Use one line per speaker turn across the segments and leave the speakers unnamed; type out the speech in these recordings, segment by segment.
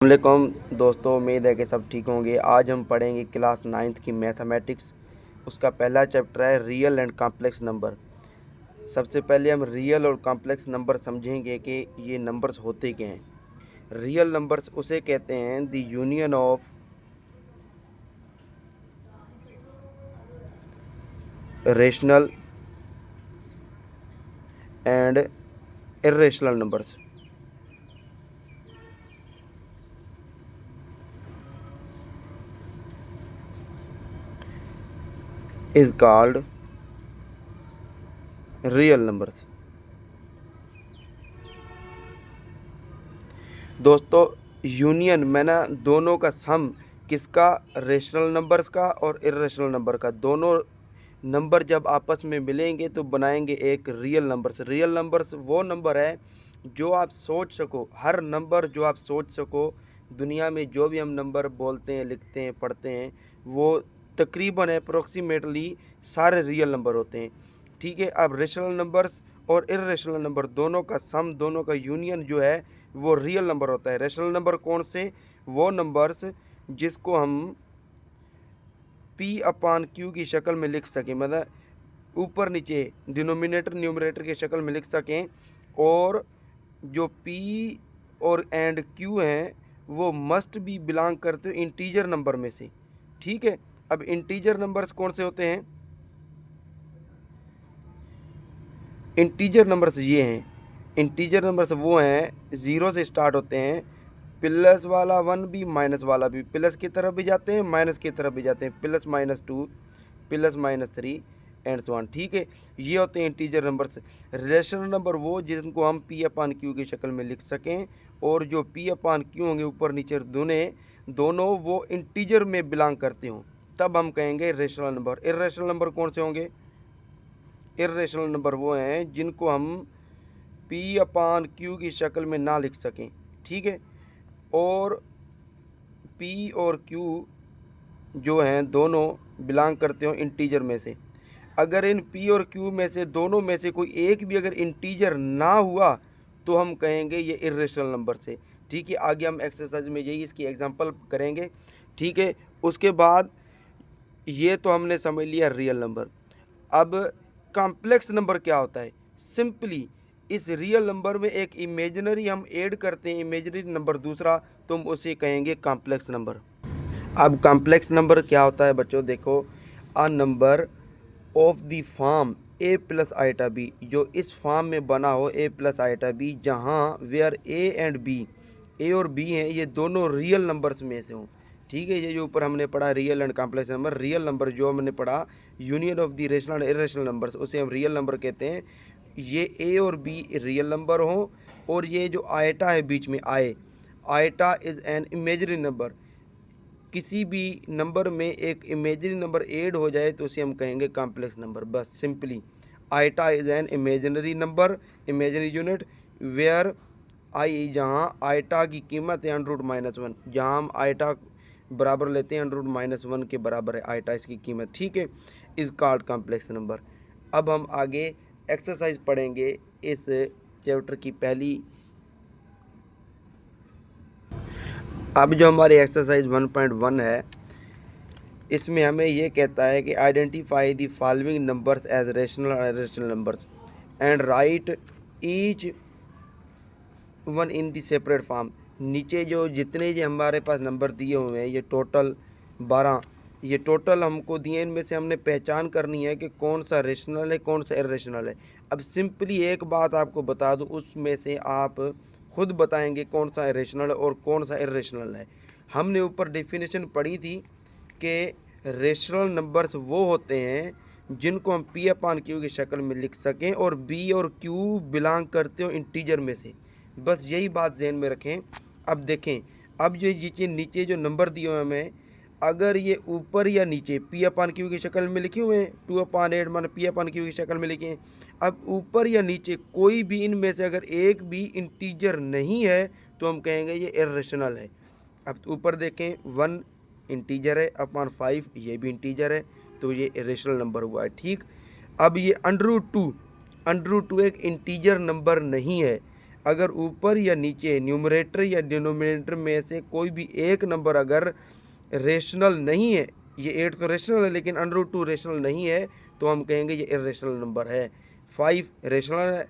अस्सलामुअलैकुम दोस्तों, उम्मीद है कि सब ठीक होंगे। आज हम पढ़ेंगे क्लास 9th की मैथमेटिक्स। उसका पहला चैप्टर है रियल एंड कॉम्प्लेक्स नंबर। सबसे पहले हम रियल और कॉम्प्लेक्स नंबर समझेंगे कि ये नंबर्स होते क्या हैं। रियल नंबर्स उसे कहते हैं the union of rational and irrational numbers. Is called real numbers. दोस्तों, यूनियन में ना दोनों का सम किसका, रेशनल नंबर्स का और इर्रेशनल नंबर का। दोनों नंबर जब आपस में मिलेंगे तो बनाएंगे एक रियल नंबर्स। रियल नंबर्स वो नंबर है जो आप सोच सको, हर नंबर जो आप सोच सको। दुनिया में जो भी हम नंबर बोलते हैं, लिखते हैं, पढ़ते हैं, वो तकरीबन अप्रोक्सीमेटली सारे रियल नंबर होते हैं। ठीक है। अब रेशनल नंबर्स और इर्रेशनल नंबर दोनों का सम, दोनों का यूनियन जो है वो रियल नंबर होता है। रेशनल नंबर कौन से, वो नंबर्स जिसको हम P/Q की शक्ल में लिख सकें, मतलब ऊपर नीचे डिनोमिनेटर न्यूमरेटर की शक्ल में लिख सकें। और जो P और एंड Q हैं वो मस्ट भी बिलोंग करते हो इंटीजर नंबर में से। ठीक है। अब इंटीजर नंबर्स कौन से होते हैं, इंटीजर नंबर्स ये हैं। इंटीजर नंबर्स वो हैं ज़ीरो से स्टार्ट होते हैं, प्लस वाला वन भी माइनस वाला भी, प्लस की तरफ भी जाते हैं माइनस की तरफ भी जाते हैं, plus -2 plus -3 and so on. ठीक है। ये होते हैं इंटीजर नंबर्स। रेशनल नंबर वो जिनको हम P/Q की शक्ल में लिख सकें, और जो P/Q होंगे ऊपर नीचे दोनों वो इंटीजर में बिलोंग करते हों, तब हम कहेंगे रेशनल नंबर। इर्रेशनल नंबर कौन से होंगे, इर्रेशनल नंबर वो हैं जिनको हम P/Q की शक्ल में ना लिख सकें। ठीक है। और P और Q जो हैं दोनों बिलोंग करते हो इंटीजर में से। अगर इन P और Q में से दोनों में से कोई एक भी अगर इंटीजर ना हुआ तो हम कहेंगे ये इर्रेशनल नंबर से। ठीक है। आगे हम एक्सरसाइज में यही इसकी एग्जांपल करेंगे। ठीक है। उसके बाद ये तो हमने समझ लिया रियल नंबर। अब कॉम्प्लेक्स नंबर क्या होता है, सिंपली इस रियल नंबर में एक इमेजिनरी हम ऐड करते हैं, इमेजिनरी नंबर दूसरा, तो हम उसे कहेंगे कॉम्प्लेक्स नंबर। अब कॉम्प्लेक्स नंबर क्या होता है बच्चों, देखो, a number of the form a plus iota B, जो इस फॉर्म में बना हो a प्लस आइटा बी, जहाँ where a and b, a और b हैं, ये दोनों रियल नंबर्स में से हों। ठीक है। ये जो ऊपर हमने पढ़ा real and complex number, real number जो हमने पढ़ा union of the rational and irrational numbers, उसे हम रियल नंबर कहते हैं। ये a और b रियल नंबर हों, और ये जो आइटा है बीच में iota is an imaginary number. किसी भी नंबर में एक इमेजिनरी नंबर ऐड हो जाए तो उसे हम कहेंगे कॉम्प्लेक्स नंबर। बस simply iota is an imaginary number, imaginary unit, where I, जहाँ आइटा की कीमत है √-1, जहाँ हम आइटा बराबर लेते हैं √-1 के बराबर है आइटा इसकी कीमत। ठीक है। Is called complex number. अब हम आगे एक्सरसाइज पढ़ेंगे इस चैप्टर की पहली। अब जो हमारी एक्सरसाइज 1.1 है, इसमें हमें ये कहता है कि identify the following numbers as rational और irrational numbers and write each one in the separate form. नीचे जो जितने जो हमारे पास नंबर दिए हुए हैं, ये टोटल 12, ये टोटल हमको दिए, इनमें से हमने पहचान करनी है कि कौन सा रेशनल है कौन सा इर्रेशनल है। अब सिंपली एक बात आपको बता दूं, उसमें से आप खुद बताएंगे कौन सा रेशनल और कौन सा इर्रेशनल है। हमने ऊपर डेफिनेशन पढ़ी थी कि रेशनल नंबर्स वो होते हैं जिनको हम P/Q की शक्ल में लिख सकें, और B और Q बिलोंग करते हो इंटीजर में से। बस यही बात जहन में रखें। अब देखें, अब जो नीचे जो नंबर दिए हुए हमें, अगर ये ऊपर या नीचे P/Q की शक्ल में लिखे हुए हैं, 2/8 मान P/Q की शक्ल में लिखे हैं। अब ऊपर या नीचे कोई भी इनमें से अगर एक भी इंटीजर नहीं है तो हम कहेंगे ये इर्रेशनल है। अब ऊपर देखें, 1 इंटीजर है, अपॉन 5 ये भी इंटीजर है, तो ये इर्रेशनल नंबर हुआ है। ठीक। अब ये √2 एक इंटीजर नंबर नहीं है। अगर ऊपर या नीचे न्यूमरेटर या डिनोमिनेटर में से कोई भी एक नंबर अगर रेशनल नहीं है, ये 8 तो रेशनल है लेकिन √2 रेशनल नहीं है, तो हम कहेंगे ये इर्रेशनल नंबर है। 5 रेशनल है,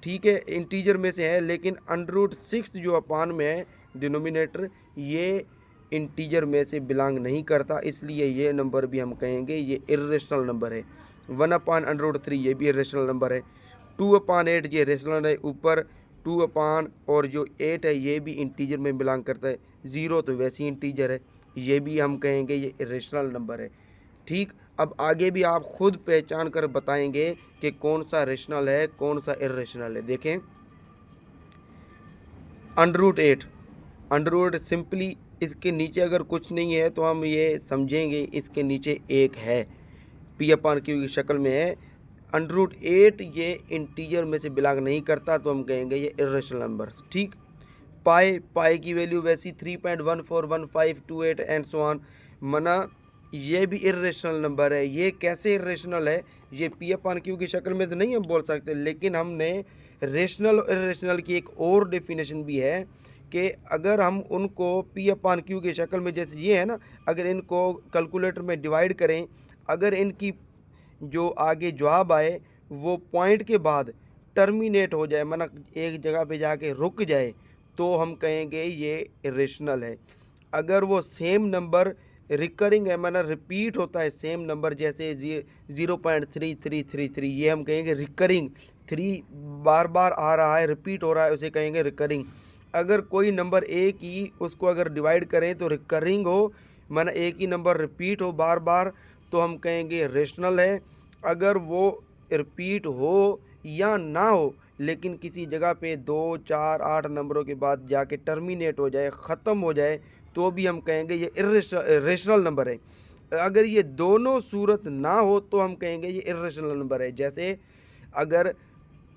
ठीक है, इंटीजर में से है, लेकिन √6 जो अपान में है डिनोमिनेटर, ये इंटीजर में से बिलोंग नहीं करता, इसलिए ये नंबर भी हम कहेंगे ये इर्रेशनल नंबर है। 1/√3 ये भी इर्रेशनल नंबर है। 2/8 ये रेशनल है, ऊपर 2 और जो 8 है ये भी इंटीजर में बिलोंग करता है। 0 तो वैसे ही इंटीजर है, ये भी हम कहेंगे ये इर्रेशनल नंबर है। ठीक, अब आगे भी आप खुद पहचान कर बताएंगे कि कौन सा रेशनल है कौन सा इर्रेशनल है। देखें, √8 अंडर सिंपली इसके नीचे अगर कुछ नहीं है तो हम ये समझेंगे इसके नीचे एक है, P/Q की शक्ल में है। √8 ये इंटीजर में से बिलोंग नहीं करता, तो हम कहेंगे ये इर्रेशनल नंबर। ठीक, पाई की वैल्यू वैसी 3.141528 एंड सो ऑन, मना ये भी इर्रेशनल नंबर है। ये कैसे इर्रेशनल है, ये P/Q की शक्ल में तो नहीं हम बोल सकते, लेकिन हमने रेशनल और इर्रेशनल की एक और डेफिनेशन भी है कि अगर हम उनको P/Q की शक्ल में, जैसे ये है ना, अगर इनको कैलकुलेटर में डिवाइड करें, अगर इनकी जो आगे जवाब आए वो पॉइंट के बाद टर्मिनेट हो जाए, माना एक जगह पे जाके रुक जाए, तो हम कहेंगे ये इर्रेशनल है। अगर वो सेम नंबर रिकरिंग है, माना रिपीट होता है सेम नंबर, जैसे 0.3333, ये हम कहेंगे रिकरिंग, 3 बार बार आ रहा है, रिपीट हो रहा है, उसे कहेंगे रिकरिंग। अगर कोई नंबर एक ही उसको अगर डिवाइड करें तो रिकरिंग हो, माना एक ही नंबर रिपीट हो बार बार, तो हम कहेंगे रेशनल है। अगर वो रिपीट हो या ना हो लेकिन किसी जगह पे 2 4 8 नंबरों के बाद जाके टर्मिनेट हो जाए, ख़त्म हो जाए, तो भी हम कहेंगे ये रेशनल नंबर है। अगर ये दोनों सूरत ना हो तो हम कहेंगे ये इर्रेशनल नंबर है। जैसे अगर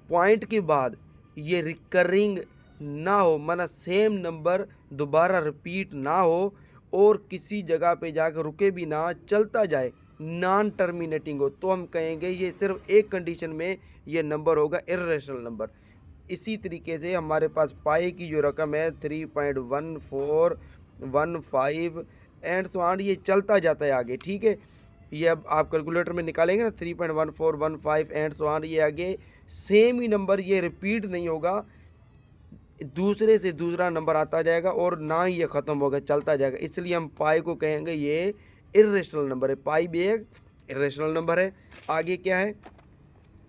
पॉइंट के बाद ये रिकरिंग ना हो, माना सेम नंबर दोबारा रिपीट ना हो और किसी जगह पे जाकर रुके भी ना, चलता जाए, नॉन टर्मिनेटिंग हो, तो हम कहेंगे ये सिर्फ एक कंडीशन में ये नंबर होगा इर्रेशनल नंबर। इसी तरीके से हमारे पास पाई की जो रकम है 3.1415 एंड सो ऑन, ये चलता जाता है आगे। ठीक है, ये अब आप कैलकुलेटर में निकालेंगे ना 3.1415 एंड सो ऑन, ये आगे सेम ही नंबर, ये रिपीट नहीं होगा, दूसरे से दूसरा नंबर आता जाएगा और ना ही ये ख़त्म होगा, चलता जाएगा, इसलिए हम पाई को कहेंगे ये इर्रेशनल नंबर है। पाई भी एक इर्रेशनल नंबर है। आगे क्या है,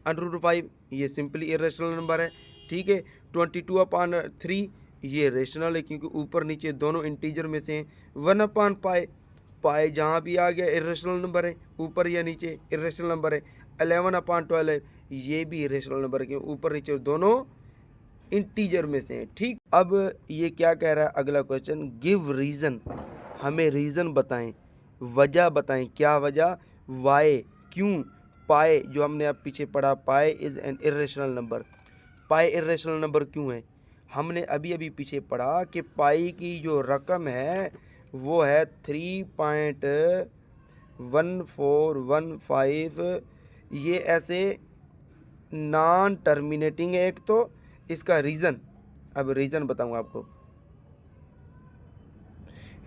√5 ये सिंपली इर्रेशनल नंबर है। ठीक है, 22/3 ये रेशनल है क्योंकि ऊपर नीचे दोनों इंटीजर में से हैं। 1/पाई, पाई जहाँ भी आ गया इर्रेशनल नंबर है, ऊपर या नीचे इर्रेशनल नंबर है। 11/12 ये भी इर्रेशनल नंबर है क्योंकि ऊपर नीचे दोनों इंटीजर में से हैं। ठीक, अब ये क्या कह रहा है अगला क्वेश्चन, गिव रीज़न, हमें रीज़न बताएं, वजह बताएं, क्या वजह, वाई, क्यों पाई, जो हमने अब पीछे पढ़ा, pi is an irrational number, pi irrational number क्यों है। हमने अभी अभी पीछे पढ़ा कि पाई की जो रकम है वो है 3.1415, ये ऐसे नॉन टर्मिनेटिंग है। एक तो इसका रीज़न, अब रीज़न बताऊंगा आपको।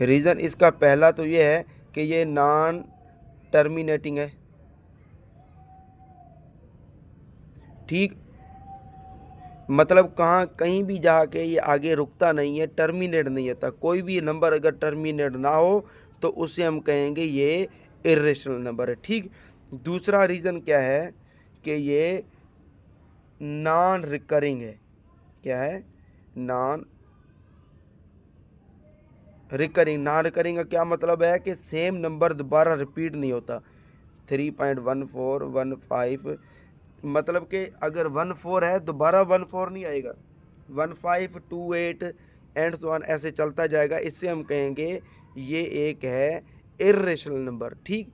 रीज़न इसका पहला तो ये है कि ये नॉन टर्मिनेटिंग है। ठीक, मतलब कहीं भी जाके ये आगे रुकता नहीं है, टर्मिनेट नहीं होता। कोई भी नंबर अगर टर्मिनेट ना हो तो उसे हम कहेंगे ये इर्रेशनल नंबर है। ठीक, दूसरा रीज़न क्या है कि ये नॉन रिकरिंग है। क्या है, नॉन रिकरिंग। नॉन रिकरिंग का क्या मतलब है कि सेम नंबर दोबारा रिपीट नहीं होता। 3.1415 मतलब कि अगर 14 है दोबारा 14 नहीं आएगा, 1528 एंड सो ऑन ऐसे चलता जाएगा, इससे हम कहेंगे ये एक है इर्रेशनल नंबर। ठीक,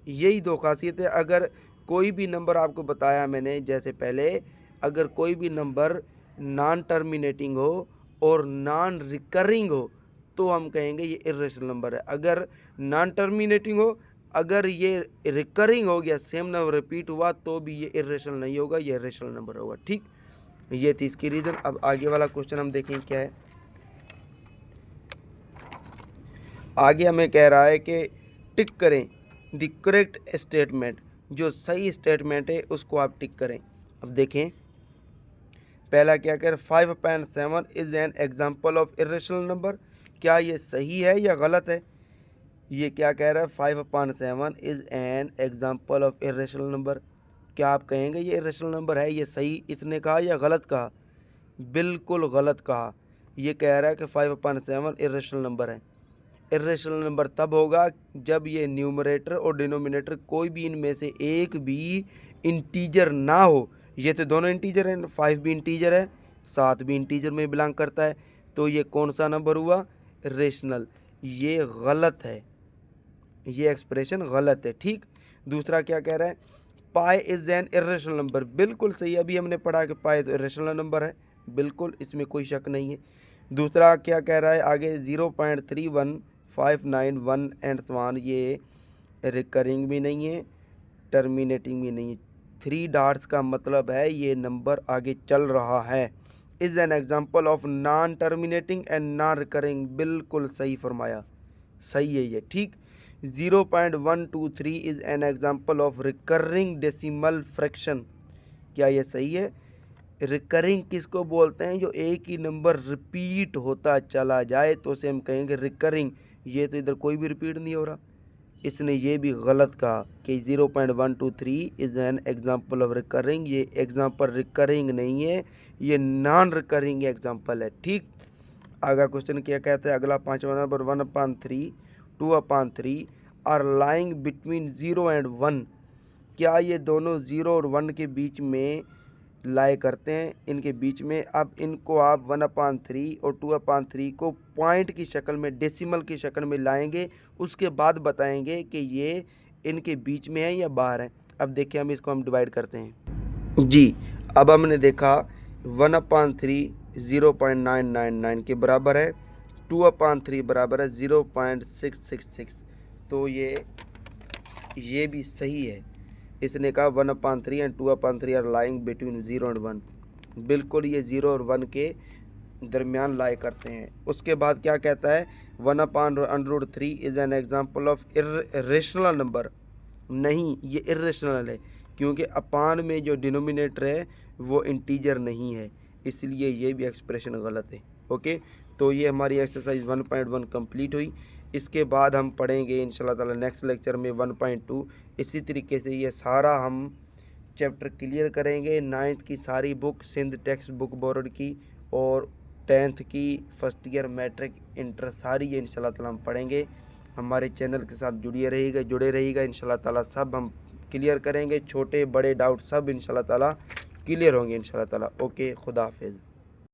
यही दो खासियत है। अगर कोई भी नंबर आपको बताया मैंने जैसे पहले, अगर कोई भी नंबर नॉन टर्मिनेटिंग हो और नॉन रिकरिंग हो तो हम कहेंगे ये इर्रेशनल नंबर है। अगर नॉन टर्मिनेटिंग हो, अगर ये रिकरिंग हो गया, सेम नंबर रिपीट हुआ, तो भी ये इर्रेशनल नहीं होगा, ये रेशनल नंबर होगा। ठीक, ये थी इसकी रीज़न। अब आगे वाला क्वेश्चन हम देखें क्या है। आगे हमें कह रहा है कि टिक करें द करेक्ट स्टेटमेंट, जो सही स्टेटमेंट है उसको आप टिक करें। अब देखें पहला क्या कह रहा है, 5.7 is an example of irrational number. क्या ये सही है या गलत है? ये क्या कह रहा है, 5.7 is an example of irrational number. क्या आप कहेंगे ये इरेशनल नंबर है? ये सही इसने कहा या गलत कहा? बिल्कुल गलत कहा। ये कह रहा है कि 5.7 इरेशनल नंबर है। इरेशनल नंबर तब होगा जब ये न्यूमरेटर और डिनोमिनेटर कोई भी इनमें से एक भी इंटीजर ना हो। ये तो दोनों इंटीजर हैं, 5 भी इंटीजर है, 7 भी इंटीजर में बिलोंग करता है। तो ये कौन सा नंबर हुआ? इरेशनल। ये गलत है, ये एक्सप्रेशन गलत है। ठीक। दूसरा क्या कह रहा है, पाई इज़ एन इरेशनल नंबर। बिल्कुल सही, अभी हमने पढ़ा कि पाई तो इरेशनल नंबर है, बिल्कुल इसमें कोई शक नहीं है। दूसरा क्या कह रहा है आगे, 0.31591 एंड सवान, ये रिकरिंग भी नहीं है, टर्मिनेटिंग भी नहीं है। 3 डॉट्स का मतलब है ये नंबर आगे चल रहा है। Is an example of non terminating and non recurring. बिल्कुल सही फरमाया, सही है ये। ठीक। 0.123 is an example of recurring decimal fraction. क्या ये सही है? रिकरिंग किसको बोलते हैं? जो एक ही नंबर रिपीट होता चला जाए तो उसे हम कहेंगे रिकरिंग। ये तो इधर कोई भी रिपीट नहीं हो रहा। इसने ये भी गलत कहा कि 0.123 is an example of recurring. ये एग्जाम्पल रिकरिंग नहीं है, ये नॉन रिकरिंग एग्जाम्पल है। ठीक। आगे क्वेश्चन क्या कहता है अगला 5वां number, 1/3 2/3 are lying between 0 and 1। क्या ये दोनों 0 और 1 के बीच में लाई करते हैं? इनके बीच में। अब इनको आप 1/3 और 2/3 को पॉइंट की शक्ल में, डेसिमल की शक्ल में लाएंगे, उसके बाद बताएंगे कि ये इनके बीच में है या बाहर है। अब देखिए हम इसको हम डिवाइड करते हैं जी। अब हमने देखा 1/3 0.999 के बराबर है, 2/3 बराबर है 0.666। तो ये भी सही है। इसने कहा 1/3 and 2/3 are lying between 0 and 1। बिल्कुल ये 0 और 1 के दरमियान लाई करते हैं। उसके बाद क्या कहता है, 1/√3 is an example of irrational number. नहीं, ये इरेशनल है क्योंकि अपान में जो डिनोमिनेटर है वो इंटीजर नहीं है, इसलिए ये भी एक्सप्रेशन गलत है। ओके, तो ये हमारी एक्सरसाइज 1.1 कंप्लीट हुई। इसके बाद हम पढ़ेंगे इंशाल्लाह ताला नेक्स्ट लेक्चर में 1.2। इसी तरीके से ये सारा हम चैप्टर क्लियर करेंगे। 9th की सारी book, Sindh text book board की, और 10th की, फर्स्ट ईयर, मैट्रिक, इंटर, सारी ये इंशाल्लाह ताला हम पढ़ेंगे। हमारे चैनल के साथ जुड़े रहिएगा इंशाल्लाह ताला। सब हम क्लियर करेंगे, छोटे बड़े डाउट सब इंशाल्लाह ताला क्लियर होंगे इंशाल्लाह ताला। ओके, खुदा हाफिज़।